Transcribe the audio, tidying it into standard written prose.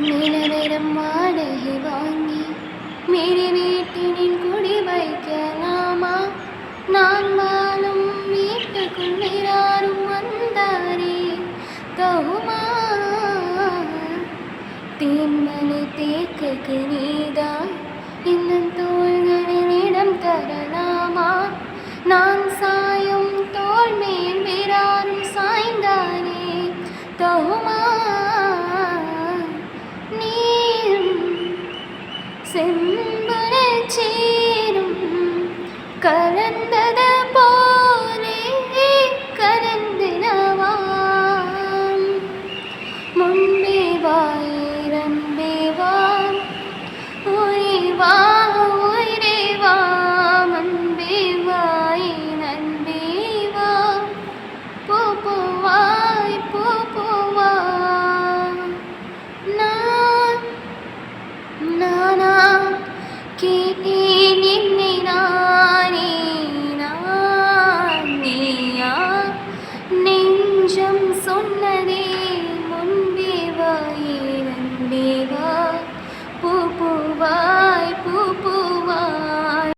நிலவரம் வாடகை வாங்கி மேரி வீட்டினில் குடி வைக்கலாமா? நான் வாழும் வீட்டுக்குள் யாரும் வந்தாரே தகுமா? தேன்மலை தேக்குக்கு நீதான் இன்னும் தோள்களில் இடம் தரலாமா? நான் சாயும் தோள் மேல் வேறாரும் சாய்ந்தாரே தகுமா? நீரும் செம்புனச் சேரும் கலந்தது போலே கலந்தினவாம். முன்பே வா இரண்டே வா உயிரே வா உயிரே வா அன்பே வா நன்பே வா பூ பூவாய் பூ பூவா. நானா கேட்டேன்